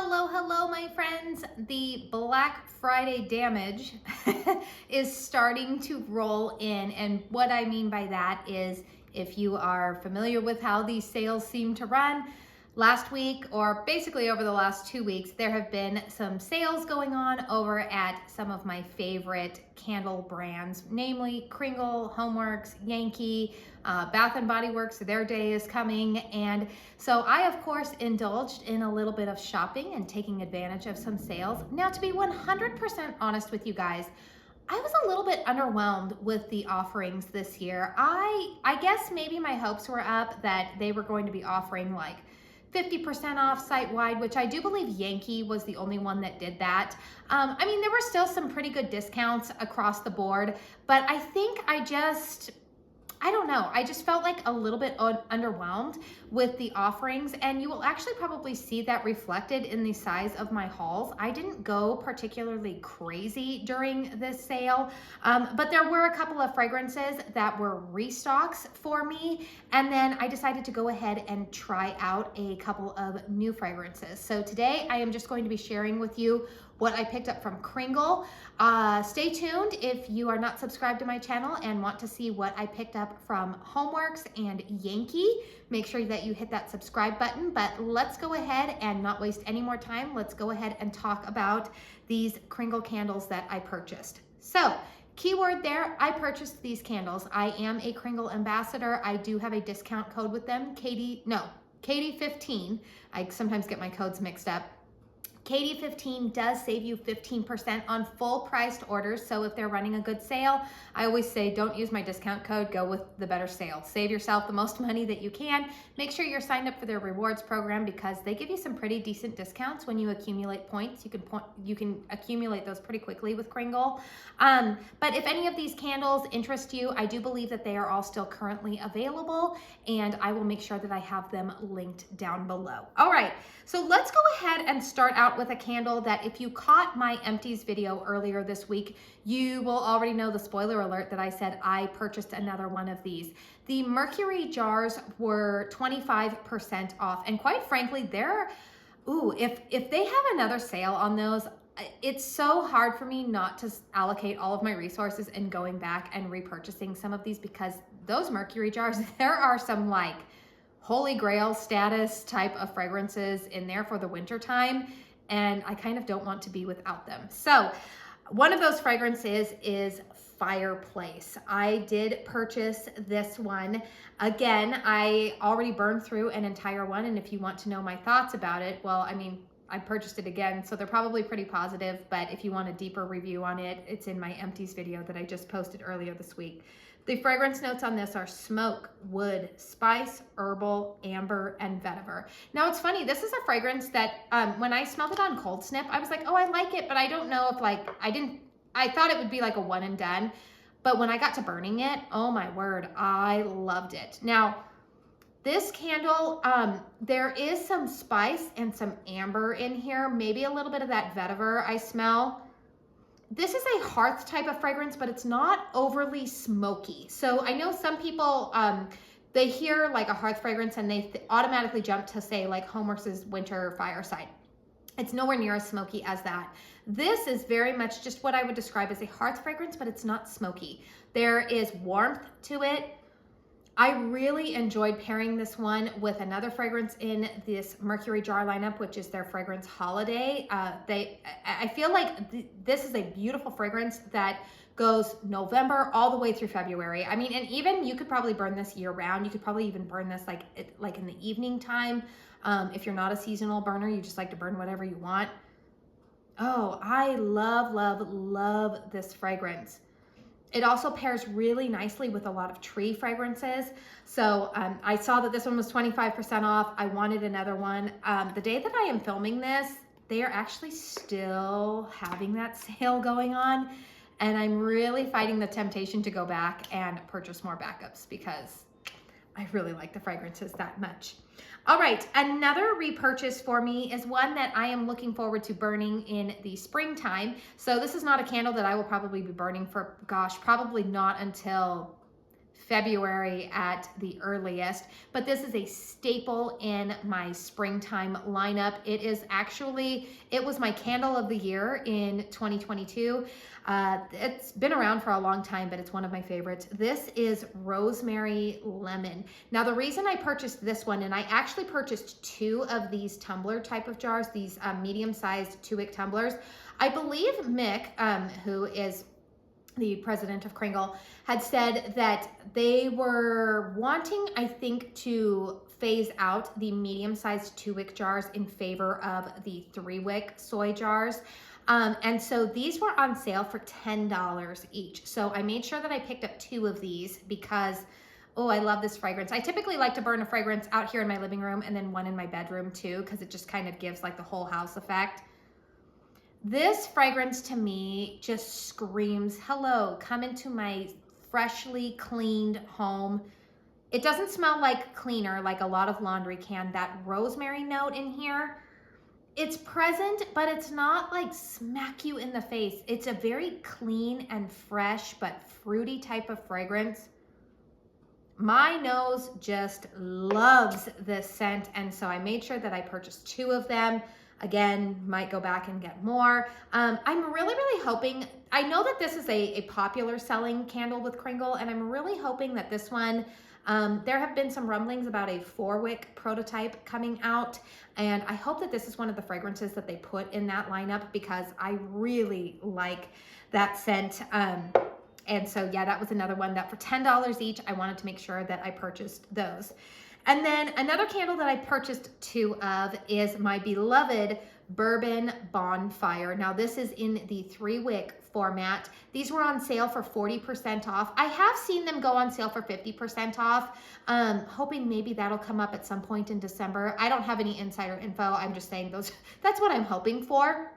Hello, hello, my friends. The Black Friday damage is starting to roll in. And what I mean by that is, if you are familiar with how these sales seem to run, last week, or basically over the last 2 weeks, there have been some sales going on over at some of my favorite candle brands, namely Kringle, Homeworks, Yankee, Bath and Body Works. Their day is coming. And so I, of course, indulged in a little bit of shopping and taking advantage of some sales. Now, to be 100% honest with you guys, I was a little bit underwhelmed with the offerings this year. I guess maybe my hopes were up that they were going to be offering like 50% off site-wide, which I do believe Yankee was the only one that did that. I mean, there were still some pretty good discounts across the board, but I think I don't know. I just felt like a little bit underwhelmed with the offerings, and you will actually probably see that reflected in the size of my hauls. I didn't go particularly crazy during this sale, but there were a couple of fragrances that were restocks for me, and then I decided to go ahead and try out a couple of new fragrances. So today I am just going to be sharing with you what I picked up from Kringle. Stay tuned if you are not subscribed to my channel and want to see what I picked up from Homeworks and Yankee. Make sure that you hit that subscribe button, but let's go ahead and not waste any more time. Let's go ahead and talk about these Kringle candles that I purchased. So, keyword there, I purchased these candles. I am a Kringle ambassador. I do have a discount code with them, Katie15. I sometimes get my codes mixed up. Katie15 does save you 15% on full priced orders. So if they're running a good sale, I always say don't use my discount code, go with the better sale. Save yourself the most money that you can. Make sure you're signed up for their rewards program because they give you some pretty decent discounts when you accumulate points. You can accumulate those pretty quickly with Kringle. But if any of these candles interest you, I do believe that they are all still currently available, and I will make sure that I have them linked down below. All right, so let's go ahead and start out with a candle that if you caught my empties video earlier this week, you will already know the spoiler alert that I said I purchased another one of these. The Mercury jars were 25% off, and quite frankly, if they have another sale on those, it's so hard for me not to allocate all of my resources and going back and repurchasing some of these, because those Mercury jars, there are some like Holy Grail status type of fragrances in there for the winter time, and I kind of don't want to be without them. So one of those fragrances is Fireplace. I did purchase this one. Again, I already burned through an entire one, and if you want to know my thoughts about it, well, I mean, I purchased it again, so they're probably pretty positive, but if you want a deeper review on it, it's in my empties video that I just posted earlier this week. The fragrance notes on this are smoke, wood, spice, herbal, amber, and vetiver. Now it's funny, this is a fragrance that when I smelled it on Cold Snip, I was like, oh, I like it, but I don't know if I thought it would be like a one and done, but when I got to burning it, oh my word, I loved it. Now, this candle, there is some spice and some amber in here, maybe a little bit of that vetiver I smell. This is a hearth type of fragrance, but it's not overly smoky. So I know some people, they hear like a hearth fragrance and they automatically jump to say like Homeworks' Winter Fireside. It's nowhere near as smoky as that. This is very much just what I would describe as a hearth fragrance, but it's not smoky. There is warmth to it. I really enjoyed pairing this one with another fragrance in this Mercury jar lineup, which is their fragrance Holiday. I feel like this is a beautiful fragrance that goes November all the way through February. I mean, and even you could probably burn this year round. You could probably even burn this like in the evening time. If you're not a seasonal burner, you just like to burn whatever you want. Oh, I love, love, love this fragrance. It also pairs really nicely with a lot of tree fragrances. So I saw that this one was 25% off. I wanted another one. The day that I am filming this, they are actually still having that sale going on. And I'm really fighting the temptation to go back and purchase more backups because I really like the fragrances that much. All right, another repurchase for me is one that I am looking forward to burning in the springtime. So this is not a candle that I will probably be burning for, gosh, probably not until February at the earliest, but this is a staple in my springtime lineup. It was my candle of the year in 2022. It's been around for a long time, but it's one of my favorites. This is Rosemary Lemon. Now, the reason I purchased this one, and I actually purchased 2 of these tumbler type of jars, these medium-sized 2-wick tumblers. I believe Mick, who is the president of Kringle, had said that they were wanting, I think, to phase out the medium-sized 2-wick jars in favor of the 3-wick soy jars. And so these were on sale for $10 each. So I made sure that I picked up 2 of these because, oh, I love this fragrance. I typically like to burn a fragrance out here in my living room and then one in my bedroom too, because it just kind of gives like the whole house effect. This fragrance to me just screams, hello, come into my freshly cleaned home. It doesn't smell like cleaner, like a lot of laundry can. That rosemary note in here, it's present, but it's not like smack you in the face. It's a very clean and fresh, but fruity type of fragrance. My nose just loves this scent, and so I made sure that I purchased 2 of them. Again, might go back and get more. I'm really hoping, I know that this is a popular selling candle with Kringle, and I'm really hoping that this one, there have been some rumblings about a 4-wick prototype coming out, and I hope that this is one of the fragrances that they put in that lineup because I really like that scent. And so yeah, that was another one that for $10 each, I wanted to make sure that I purchased those. And then another candle that I purchased 2 of is my beloved Bourbon Bonfire. Now this is in the 3-wick format. These were on sale for 40% off. I have seen them go on sale for 50% off. Hoping maybe that'll come up at some point in December. I don't have any insider info. I'm just saying that's what I'm hoping for.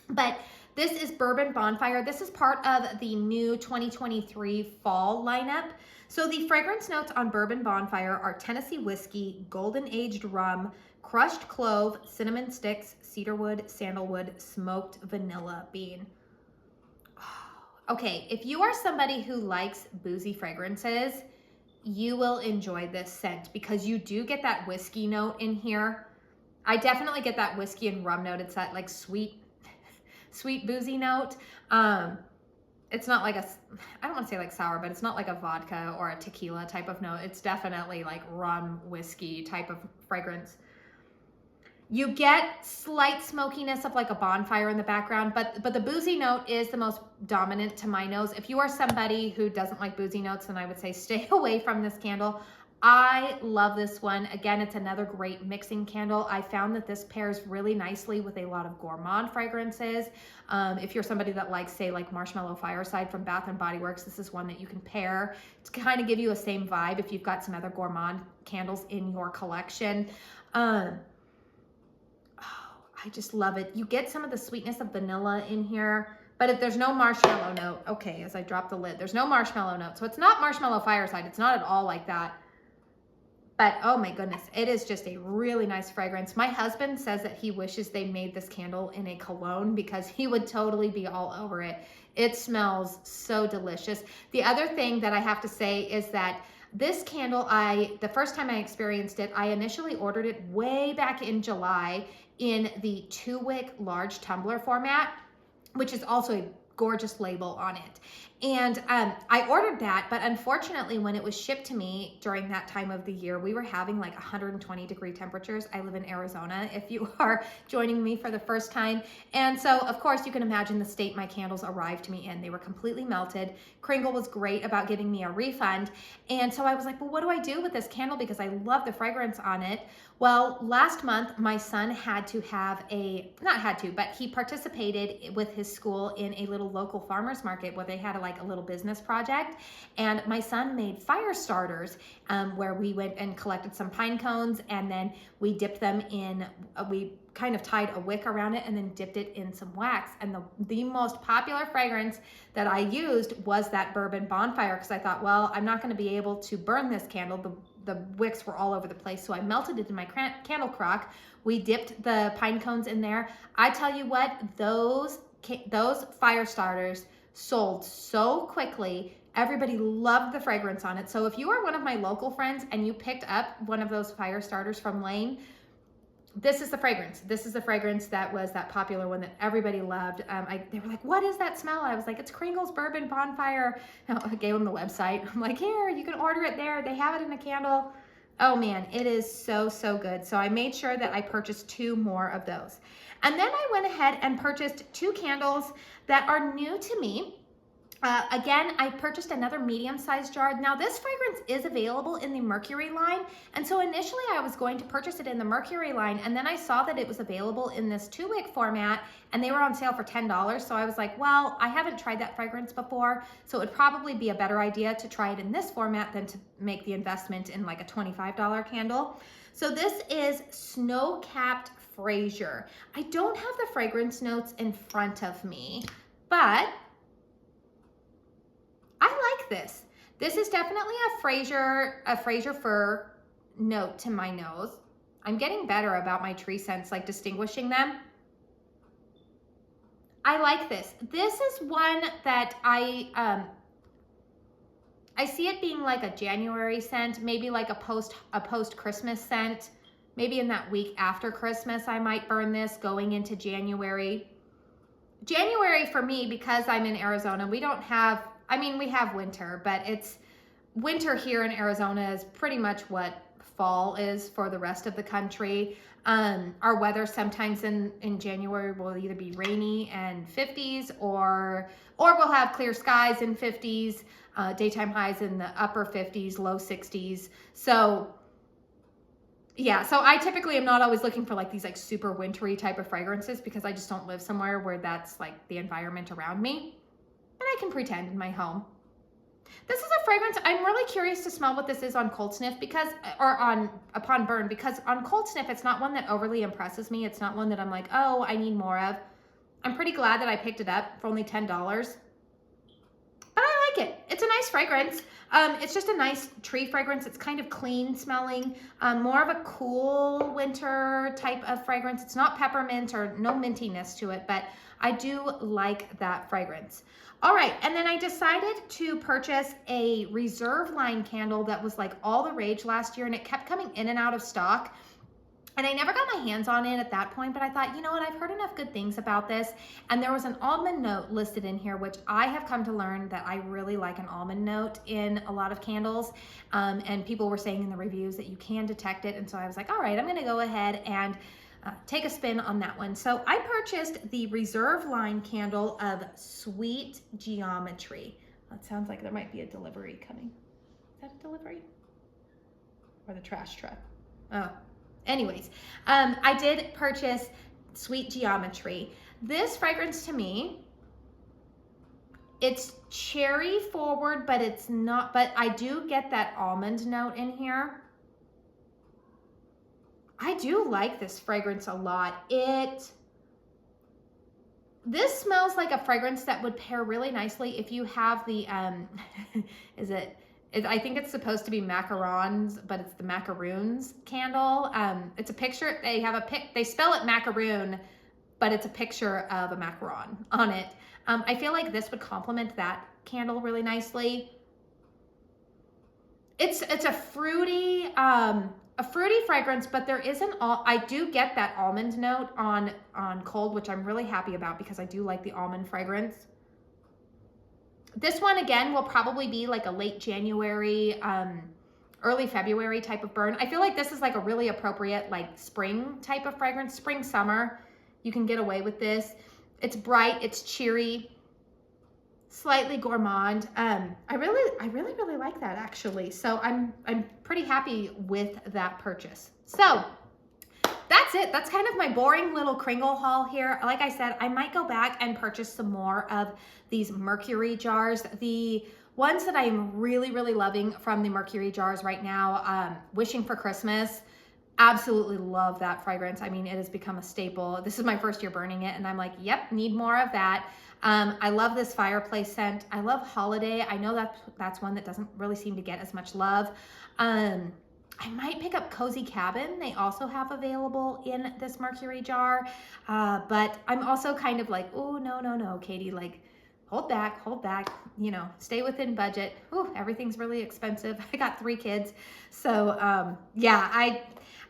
But this is Bourbon Bonfire. This is part of the new 2023 fall lineup. So the fragrance notes on Bourbon Bonfire are Tennessee whiskey, golden aged rum, crushed clove, cinnamon sticks, cedarwood, sandalwood, smoked vanilla bean. Okay, if you are somebody who likes boozy fragrances, you will enjoy this scent because you do get that whiskey note in here. I definitely get that whiskey and rum note. It's that like sweet boozy note. It's not like I don't want to say like sour, but it's not like a vodka or a tequila type of note. It's definitely like rum, whiskey type of fragrance. You get slight smokiness of like a bonfire in the background, but the boozy note is the most dominant to my nose. If you are somebody who doesn't like boozy notes, then I would say stay away from this candle. I love this one. Again, it's another great mixing candle. I found that this pairs really nicely with a lot of gourmand fragrances. If you're somebody that likes, say, like Marshmallow Fireside from Bath & Body Works, this is one that you can pair to kind of give you a same vibe if you've got some other gourmand candles in your collection. I just love it. You get some of the sweetness of vanilla in here, but if there's no marshmallow note, okay, as I drop the lid, there's no marshmallow note. So it's not Marshmallow Fireside. It's not at all like that. But oh my goodness, it is just a really nice fragrance. My husband says that he wishes they made this candle in a cologne because he would totally be all over it. It smells so delicious. The other thing that I have to say is that this candle, the first time I experienced it, I initially ordered it way back in July in the 2-wick large tumbler format, which is also a gorgeous label on it. And I ordered that, but unfortunately when it was shipped to me during that time of the year, we were having like 120-degree temperatures. I live in Arizona, if you are joining me for the first time. And so of course you can imagine the state my candles arrived to me in. They were completely melted. Kringle was great about giving me a refund. And so I was like, well, what do I do with this candle? Because I love the fragrance on it. Well, last month, my son had to have but he participated with his school in a little local farmer's market where they had a little business project. And my son made fire starters where we went and collected some pine cones and then we dipped them in, we kind of tied a wick around it and then dipped it in some wax. And the most popular fragrance that I used was that Bourbon Bonfire because I thought, well, I'm not going to be able to burn this candle. The wicks were all over the place. So I melted it in my candle crock. We dipped the pine cones in there. I tell you what, those fire starters sold so quickly Everybody loved the fragrance on it. So if you are one of my local friends and you picked up one of those fire starters from Lane, this is the fragrance. This is the fragrance that was that popular one that everybody loved. They were like, what is that smell? I was like, it's Kringle's Bourbon Bonfire. I gave them the website. I'm like, here, you can order it there. They have it in a candle. Oh man, it is so, so good. So I made sure that I purchased 2 more of those. And then I went ahead and purchased 2 candles that are new to me. Again, I purchased another medium-sized jar. Now this fragrance is available in the Mercury line. And so initially I was going to purchase it in the Mercury line, and then I saw that it was available in this 2-wick format and they were on sale for $10. So I was like, well, I haven't tried that fragrance before. So it would probably be a better idea to try it in this format than to make the investment in like a $25 candle. So this is Snow-Capped Fraser. I don't have the fragrance notes in front of me, but I like this. This is definitely a Fraser fir note to my nose. I'm getting better about my tree scents, like distinguishing them. I like this. This is one that I see it being like a January scent, maybe like a post Christmas scent. Maybe in that week after Christmas, I might burn this going into January. January for me, because I'm in Arizona, we don't have, I mean, we have winter, but it's winter here in Arizona is pretty much what fall is for the rest of the country. Our weather sometimes in January will either be rainy and 50s or we'll have clear skies and 50s, daytime highs in the upper 50s, low 60s. So yeah, so I typically am not always looking for like these like super wintry type of fragrances because I just don't live somewhere where that's like the environment around me. But I can pretend in my home. This is a fragrance, I'm really curious to smell what this is on cold sniff because, or upon burn, because on cold sniff, it's not one that overly impresses me. It's not one that I'm like, oh, I need more of. I'm pretty glad that I picked it up for only $10. But I like it. It's a nice fragrance. It's just a nice tree fragrance. It's kind of clean smelling, more of a cool winter type of fragrance. It's not peppermint or no mintiness to it, but I do like that fragrance. All right, and then I decided to purchase a Reserve line candle that was like all the rage last year, and it kept coming in and out of stock. And I never got my hands on it at that point, but I thought, you know what, I've heard enough good things about this. And there was an almond note listed in here, which I have come to learn that I really like an almond note in a lot of candles. And people were saying in the reviews that you can detect it. And so I was like, all right, I'm gonna go ahead and take a spin on that one. So I purchased the Reserve line candle of Sweet Geometry. That sounds like there might be a delivery coming. Is that a delivery? Or the trash truck? Oh. Anyways, I did purchase Sweet Geometry. This fragrance to me, it's cherry forward, but it's not, but I do get that almond note in here. I do like this fragrance a lot. This smells like a fragrance that would pair really nicely if you have the, I think it's supposed to be macarons, but it's the macaroons candle. It's a picture, they spell it macaroon, but it's a picture of a macaron on it. I feel like this would complement that candle really nicely. It's a fruity fragrance, but there isn't I do get that almond note on cold, which I'm really happy about because I do like the almond fragrance. This one, again, will probably be like a late January, early February type of burn. I feel like this is like a really appropriate like spring type of fragrance, spring, summer. You can get away with this. It's bright, it's cheery, slightly gourmand. I really like that actually. So I'm pretty happy with that purchase. So that's it. That's kind of my boring little Kringle haul here. Like I said, I might go back and purchase some more of these Mercury jars. The ones that I'm really loving from the Mercury jars right now, Wishing for Christmas. Absolutely love that fragrance. I mean, it has become a staple. This is my first year burning it, and I'm like, yep, need more of that. I love this Fireplace scent. I love Holiday. I know that's one that doesn't really seem to get as much love. I might pick up Cozy Cabin. They also have available in this Mercury jar. But I'm also kind of like, oh, no, Katie, like, hold back, you know, stay within budget. Ooh, everything's really expensive. I got 3 kids. So yeah,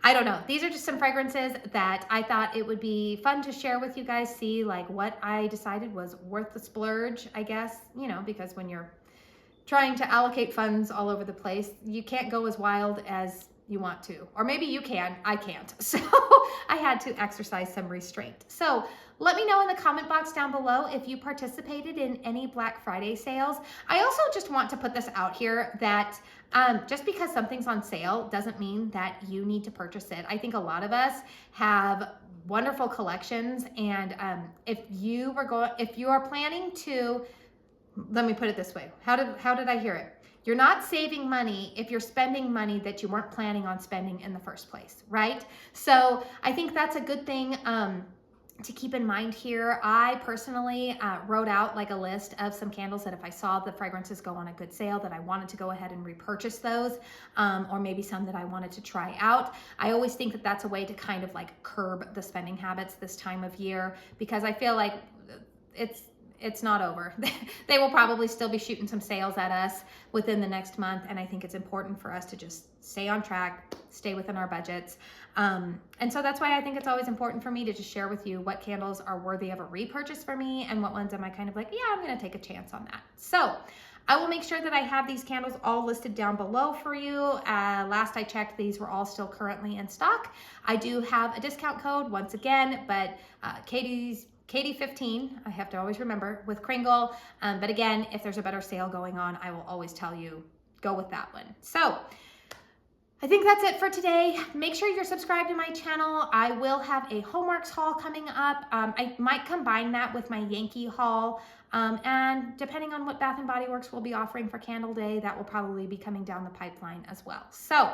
I don't know. These are just some fragrances that I thought it would be fun to share with you guys, see like what I decided was worth the splurge, I guess, you know, because when you're trying to allocate funds all over the place, you can't go as wild as you want to. Or maybe you can, I can't. So I had to exercise some restraint. So let me know in the comment box down below if you participated in any Black Friday sales. I also just want to put this out here that just because something's on sale doesn't mean that you need to purchase it. I think a lot of us have wonderful collections, and if you are planning to, let me put it this way. How did I hear it? You're not saving money if you're spending money that you weren't planning on spending in the first place, right? So I think that's a good thing to keep in mind here. I personally wrote out like a list of some candles that if I saw the fragrances go on a good sale that I wanted to go ahead and repurchase those, or maybe some that I wanted to try out. I always think that that's a way to kind of like curb the spending habits this time of year, because I feel like it's not over. They will probably still be shooting some sales at us within the next month. And I think it's important for us to just stay on track, stay within our budgets. And so that's why I think it's always important for me to just share with you what candles are worthy of a repurchase for me and what ones am I kind of like, yeah, I'm gonna take a chance on that. So I will make sure that I have these candles all listed down below for you. Last I checked, these were all still currently in stock. I do have a discount code once again, but Katie15, I have to always remember, with Kringle. But again, if there's a better sale going on, I will always tell you, go with that one. So I think that's it for today. Make sure you're subscribed to my channel. I will have a Hallmarks haul coming up. I might combine that with my Yankee haul. And depending on what Bath & Body Works will be offering for Candle Day, that will probably be coming down the pipeline as well. So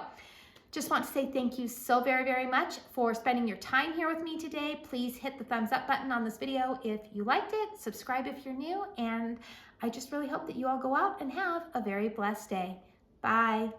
just want to say thank you so very, very much for spending your time here with me today. Please hit the thumbs up button on this video if you liked it, subscribe if you're new, and I just really hope that you all go out and have a very blessed day. Bye.